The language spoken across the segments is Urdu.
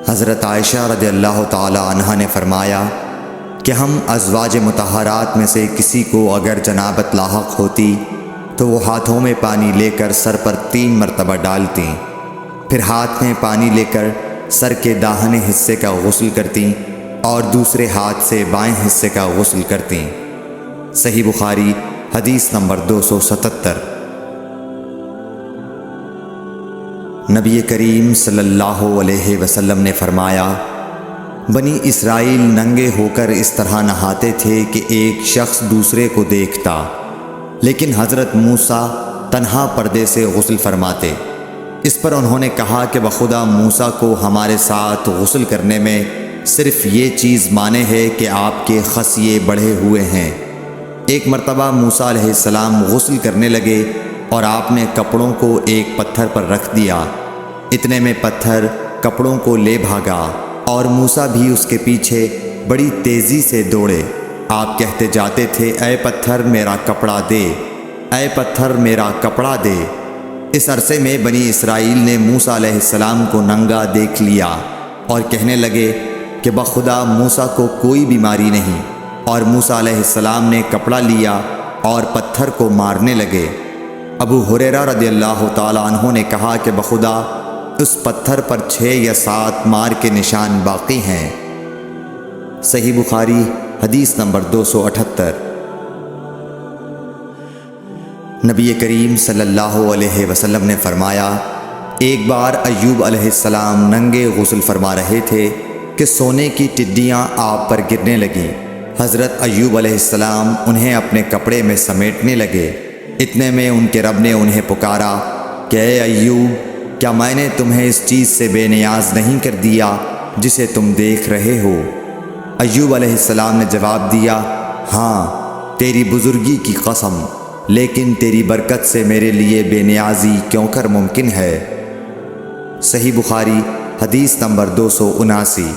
حضرت عائشہ رضی اللہ تعالی عنہا نے فرمایا کہ ہم ازواج مطہرات میں سے کسی کو اگر جنابت لاحق ہوتی تو وہ ہاتھوں میں پانی لے کر سر پر 3 مرتبہ ڈالتیں، پھر ہاتھ میں پانی لے کر سر کے داہنے حصے کا غسل کرتیں اور دوسرے ہاتھ سے بائیں حصے کا غسل کرتیں۔ صحیح بخاری حدیث نمبر 277۔ نبی کریم صلی اللہ علیہ وسلم نے فرمایا، بنی اسرائیل ننگے ہو کر اس طرح نہاتے تھے کہ ایک شخص دوسرے کو دیکھتا، لیکن حضرت موسیٰ تنہا پردے سے غسل فرماتے۔ اس پر انہوں نے کہا کہ بخدا موسیٰ کو ہمارے ساتھ غسل کرنے میں صرف یہ چیز مانے ہے کہ آپ کے خصیے بڑھے ہوئے ہیں۔ ایک مرتبہ موسیٰ علیہ السلام غسل کرنے لگے اور آپ نے کپڑوں کو ایک پتھر پر رکھ دیا، اتنے میں پتھر کپڑوں کو لے بھاگا اور موسیٰ بھی اس کے پیچھے بڑی تیزی سے دوڑے۔ آپ کہتے جاتے تھے، اے پتھر میرا کپڑا دے، اے پتھر میرا کپڑا دے۔ اس عرصے میں بنی اسرائیل نے موسیٰ علیہ السلام کو ننگا دیکھ لیا اور کہنے لگے کہ بخدا موسیٰ کو کوئی بیماری نہیں، اور موسیٰ علیہ السلام نے کپڑا لیا اور پتھر کو مارنے لگے۔ ابو ہریرہ رضی اللہ تعالیٰ عنہ نے کہا کہ بخدا اس پتھر پر 6 یا 7 مار کے نشان باقی ہیں۔ صحیح بخاری حدیث نمبر 278۔ نبی کریم صلی اللہ علیہ وسلم نے فرمایا، ایک بار ایوب علیہ السلام ننگے غسل فرما رہے تھے کہ سونے کی ٹڈیاں آپ پر گرنے لگیں۔ حضرت ایوب علیہ السلام انہیں اپنے کپڑے میں سمیٹنے لگے، اتنے میں ان کے رب نے انہیں پکارا کہ اے ایوب، کیا میں نے تمہیں اس چیز سے بے نیاز نہیں کر دیا جسے تم دیکھ رہے ہو؟ ایوب علیہ السلام نے جواب دیا، ہاں تیری بزرگی کی قسم، لیکن تیری برکت سے میرے لیے بے نیازی کیوں کر ممکن ہے۔ صحیح بخاری حدیث نمبر 279۔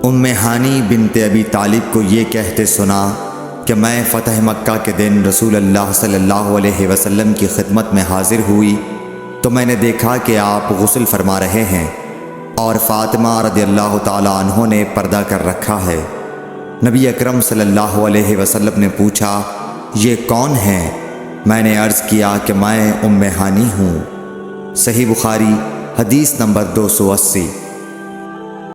ام ہانی بنت ابی طالب کو یہ کہتے سنا کہ میں فتح مکہ کے دن رسول اللہ صلی اللہ علیہ وسلم کی خدمت میں حاضر ہوئی تو میں نے دیکھا کہ آپ غسل فرما رہے ہیں اور فاطمہ رضی اللہ تعالیٰ عنہ نے پردہ کر رکھا ہے۔ نبی اکرم صلی اللہ علیہ وسلم نے پوچھا، یہ کون ہیں؟ میں نے عرض کیا کہ میں ام ہانی ہوں۔ صحیح بخاری حدیث نمبر 280۔